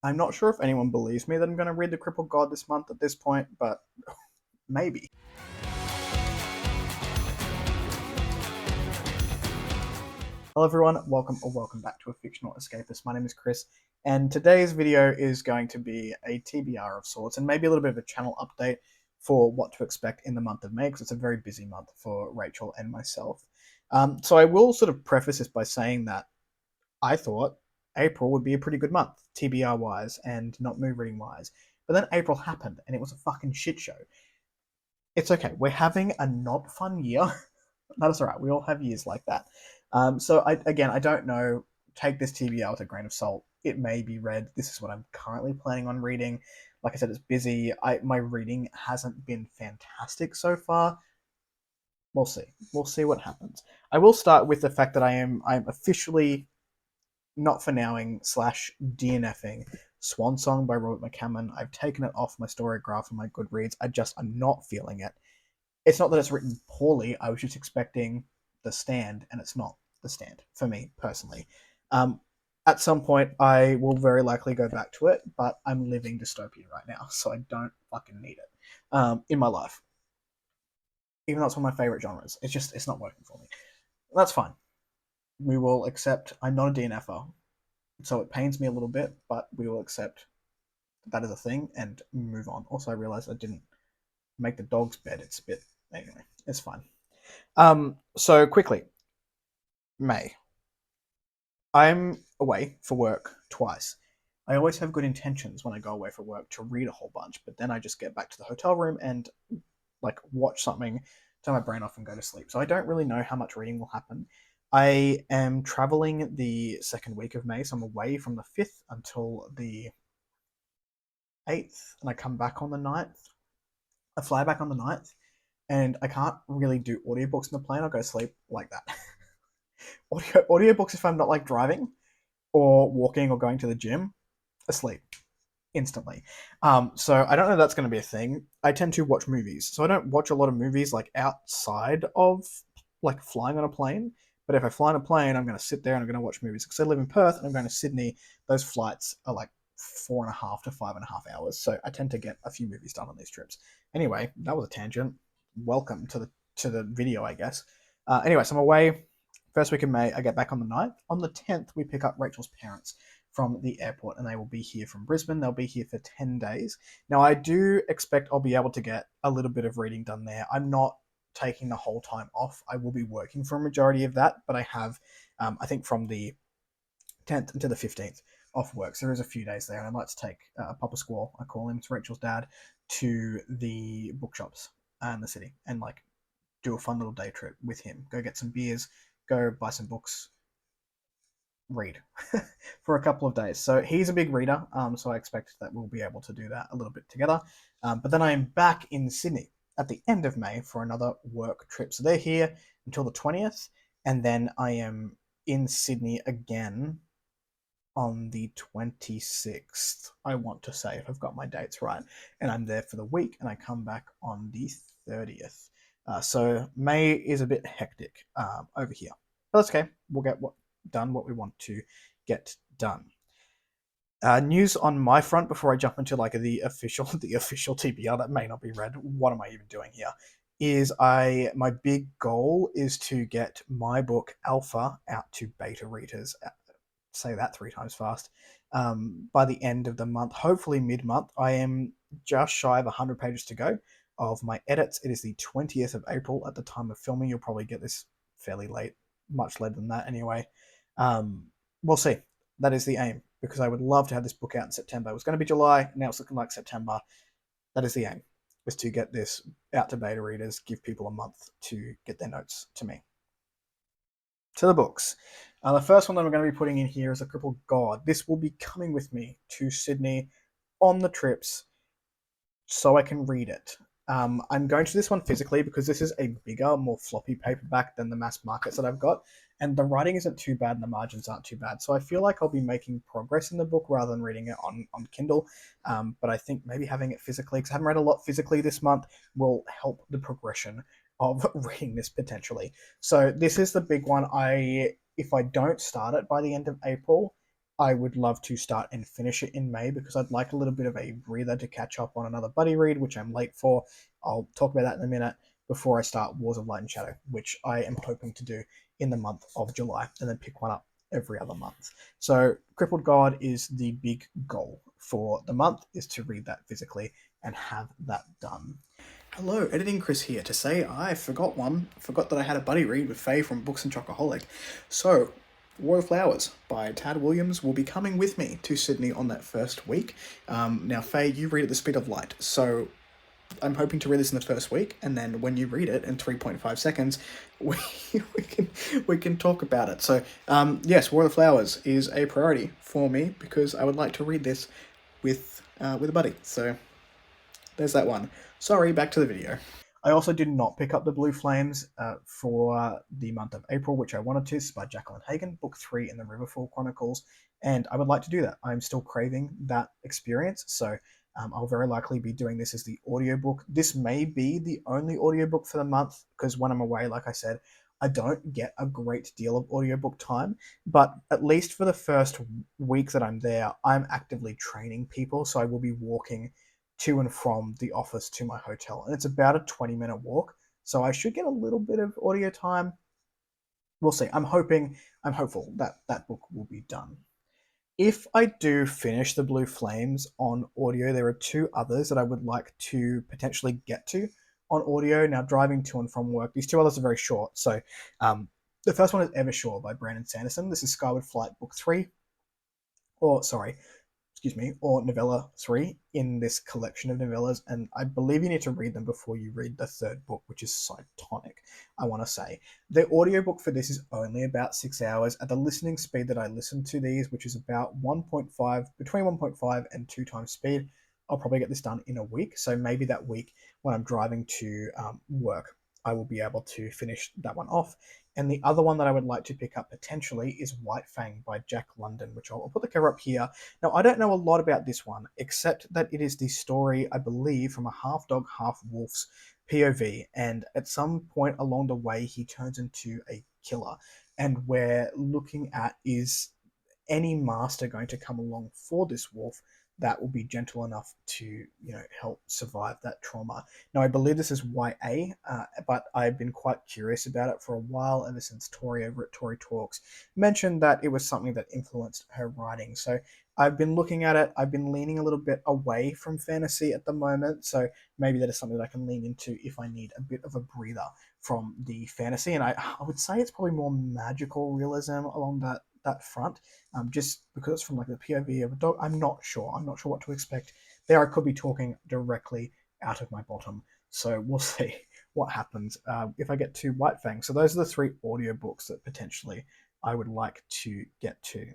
I'm not sure if anyone believes me that I'm going to read The Crippled God this month at this point, but maybe. Hello everyone, welcome back to A Fictional Escapist. My name is Chris, and today's video is going to be a TBR of sorts, and maybe a little bit of a channel update for what to expect in the month of May, because it's a very busy month for Rachel and myself. So I will sort of preface this by saying that I thought April would be a pretty good month, TBR wise, and not move reading wise. But then April happened, and it was a fucking shit show. It's okay. We're having a not fun year. That's all right. We all have years like that. I don't know. Take this TBR with a grain of salt. It may be read. This is what I'm currently planning on reading. Like I said, it's busy. My reading hasn't been fantastic so far. We'll see. We'll see what happens. I will start with the fact that I'm officially not for nowing slash DNFing Swan Song by Robert McCammon. I've taken it off my story graph and my Goodreads. I'm not feeling it. It's not that it's written poorly. I was just expecting The Stand, and it's not The Stand for me personally. Um, at some point, I will very likely go back to it, but I'm living dystopia right now, so I don't fucking need it in my life. Even though it's one of my favorite genres, it's not working for me. That's fine. We will accept. I'm not a DNFer, so it pains me a little bit, but we will accept that is a thing and move on. Also, I realized I didn't make the dog's bed. It's a bit anyway. It's fine. So quickly, May. I'm away for work twice. I always have good intentions when I go away for work to read a whole bunch, but then I just get back to the hotel room and like watch something, turn my brain off, and go to sleep. So I don't really know how much reading will happen. I am traveling the second week of May, so I'm away from the 5th until the 8th, and I come back on the 9th. I fly back on the 9th, and I can't really do audiobooks in the plane. I'll go to sleep like that. Audiobooks if I'm not like driving or walking or going to the gym, asleep instantly. So I don't know if that's going to be a thing. I tend to watch movies, so I don't watch a lot of movies like outside of like flying on a plane. But if I fly on a plane, I'm going to sit there and I'm going to watch movies because I live in Perth and I'm going to Sydney. Those flights are like 4.5 to 5.5 hours, so I tend to get a few movies done on these trips. Anyway, that was a tangent. Welcome to the video, I guess. Anyway, so I'm away. First week of May, I get back on the 9th. On the 10th, we pick up Rachel's parents from the airport, and they will be here from Brisbane. They'll be here for 10 days. Now, I do expect I'll be able to get a little bit of reading done there. I'm not taking the whole time off. I will be working for a majority of that, but I have, I think, from the 10th until the 15th off work. So there is a few days there, and I'd like to take Papa Squall, I call him, it's Rachel's dad, to the bookshops in the city and like do a fun little day trip with him. Go get some beers, go buy some books, read for a couple of days. So he's a big reader, so I expect that we'll be able to do that a little bit together. But then I am back in Sydney at the end of May for another work trip. So they're here until the 20th, and then I am in Sydney again on the 26th, I want to say, if I've got my dates right. And I'm there for the week, and I come back on the 30th. So May is a bit hectic over here. But that's okay. We'll get what we want to get done. News on my front before I jump into like the official the official TBR that may not be read. What am I even doing here? Is my big goal is to get my book Alpha out to beta readers. Say that 3 times fast. By the end of the month, hopefully mid-month. I am just shy of 100 pages to go of my edits. It is the 20th of April at the time of filming. You'll probably get this fairly late, much later than that anyway. We'll see. That is the aim, because I would love to have this book out in September. It was going to be July, now it's looking like September. That is the aim, is to get this out to beta readers, give people a month to get their notes to me. To the books. The first one that I'm going to be putting in here is A Crippled God. This will be coming with me to Sydney on the trips so I can read it. I'm going to this one physically because this is a bigger, more floppy paperback than the mass markets that I've got, and the writing isn't too bad and the margins aren't too bad. So I feel like I'll be making progress in the book rather than reading it on Kindle. But I think maybe having it physically, because I haven't read a lot physically this month, will help the progression of reading this potentially. So this is the big one. If I don't start it by the end of April, I would love to start and finish it in May because I'd like a little bit of a breather to catch up on another buddy read, which I'm late for. I'll talk about that in a minute before I start Wars of Light and Shadow, which I am hoping to do in the month of July and then pick one up every other month. So Crippled God is the big goal for the month, is to read that physically and have that done. Hello, Editing Chris here to say I forgot that I had a buddy read with Faye from Books and Chocoholic. So, War of Flowers by Tad Williams will be coming with me to Sydney on that first week. Now, Faye, you read at the speed of light, so I'm hoping to read this in the first week, and then when you read it in 3.5 seconds, we can talk about it. So, yes, War of the Flowers is a priority for me because I would like to read this with a buddy. So, there's that one. Sorry, back to the video. I also did not pick up the Blue Flames for the month of April, which I wanted to. It's by Jacqueline Hagan, book 3 in the Riverfall Chronicles, and I would like to do that. I'm still craving that experience, so I'll very likely be doing this as the audiobook. This may be the only audiobook for the month, because when I'm away, like I said, I don't get a great deal of audiobook time, but at least for the first week that I'm there, I'm actively training people, so I will be walking to and from the office to my hotel, and it's about a 20-minute walk, so I should get a little bit of audio time. We'll see. I'm hopeful that that book will be done. If I do finish the Blue Flames on audio, there are 2 others that I would like to potentially get to on audio. Now, driving to and from work, these 2 others are very short. So, the first one is Evershore by Brandon Sanderson. This is Skyward Flight Book 3, or novella 3 in this collection of novellas, and I believe you need to read them before you read the 3rd book, which is Cytonic, I want to say. The audiobook for this is only about 6 hours. At the listening speed that I listen to these, which is about 1.5, between 1.5 and 2 times speed, I'll probably get this done in a week, so maybe that week when I'm driving to work, I will be able to finish that one off. And the other one that I would like to pick up potentially is White Fang by Jack London, which I'll put the cover up here. Now, I don't know a lot about this one, except that it is the story, I believe, from a half dog, half wolf's POV, and at some point along the way, he turns into a killer. And we're looking at, is any master going to come along for this wolf that will be gentle enough to, help survive that trauma. Now, I believe this is YA, but I've been quite curious about it for a while, ever since Tori over at Tori Talks mentioned that it was something that influenced her writing. So I've been looking at it. I've been leaning a little bit away from fantasy at the moment, so maybe that is something that I can lean into if I need a bit of a breather from the fantasy. And I would say it's probably more magical realism along that front, just because it's from like the POV of a dog. I'm not sure what to expect there. I could be talking directly out of my bottom, so we'll see what happens if I get to White Fang. So those are the 3 audiobooks that potentially I would like to get to.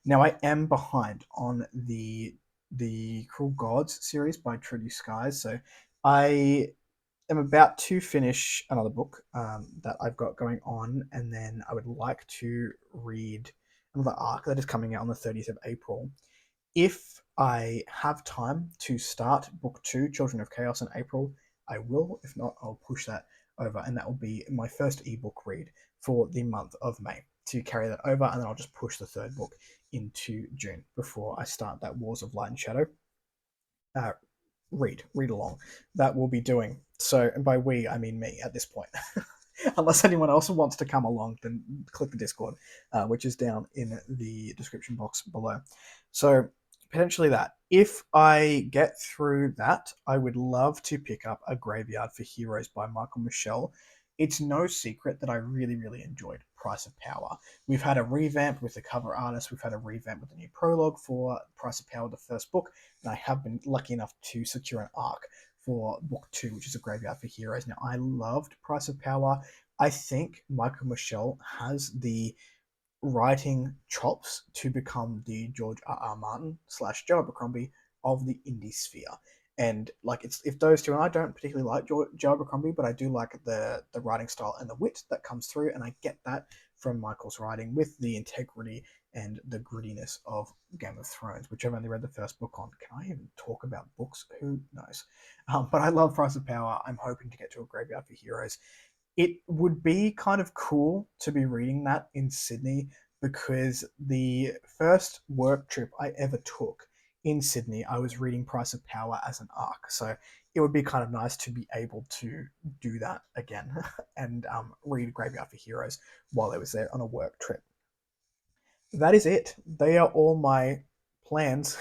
Now, I am behind on the Cruel Gods series by Trudy Skies, so I am about to finish another book that I've got going on, and then I would like to read another arc that is coming out on the 30th of April. If I have time to start book 2, Children of Chaos, in April, I will. If not, I'll push that over, and that will be my first ebook read for the month of May to carry that over, and then I'll just push the 3rd book into June before I start that Wars of Light and Shadow read along that we'll be doing. So, and by we, I mean me at this point. Unless anyone else wants to come along, then click the Discord, which is down in the description box below. So, potentially that. If I get through that, I would love to pick up A Graveyard for Heroes by Michael Michelle. It's no secret that I really, really enjoyed Price of Power. We've had a revamp with the cover artist. We've had a revamp with the new prologue for Price of Power, the first book, and I have been lucky enough to secure an arc for book 2, which is A Graveyard for Heroes. Now, I loved Price of Power. I think Michael Michelle has the writing chops to become the George R.R. Martin / Joe Abercrombie of the indie sphere. And like, it's if those two, and I don't particularly like Joe Abercrombie, but I do like the writing style and the wit that comes through, and I get that from Michael's writing with the integrity and the grittiness of Game of Thrones, which I've only read the first book on. Can I even talk about books? Who knows? But I love Price of Power. I'm hoping to get to A Graveyard for Heroes. It would be kind of cool to be reading that in Sydney, because the first work trip I ever took in Sydney, I was reading Price of Power as an ARC. So it would be kind of nice to be able to do that again and read Graveyard for Heroes while I was there on a work trip. That is it. They are all my plans,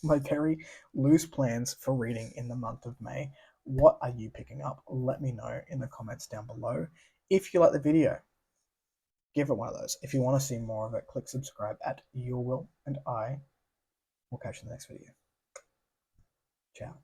my very loose plans for reading in the month of May. What are you picking up? Let me know in the comments down below. If you like the video, give it one of those. If you want to see more of it, click subscribe at your will, and I will catch you in the next video. Ciao.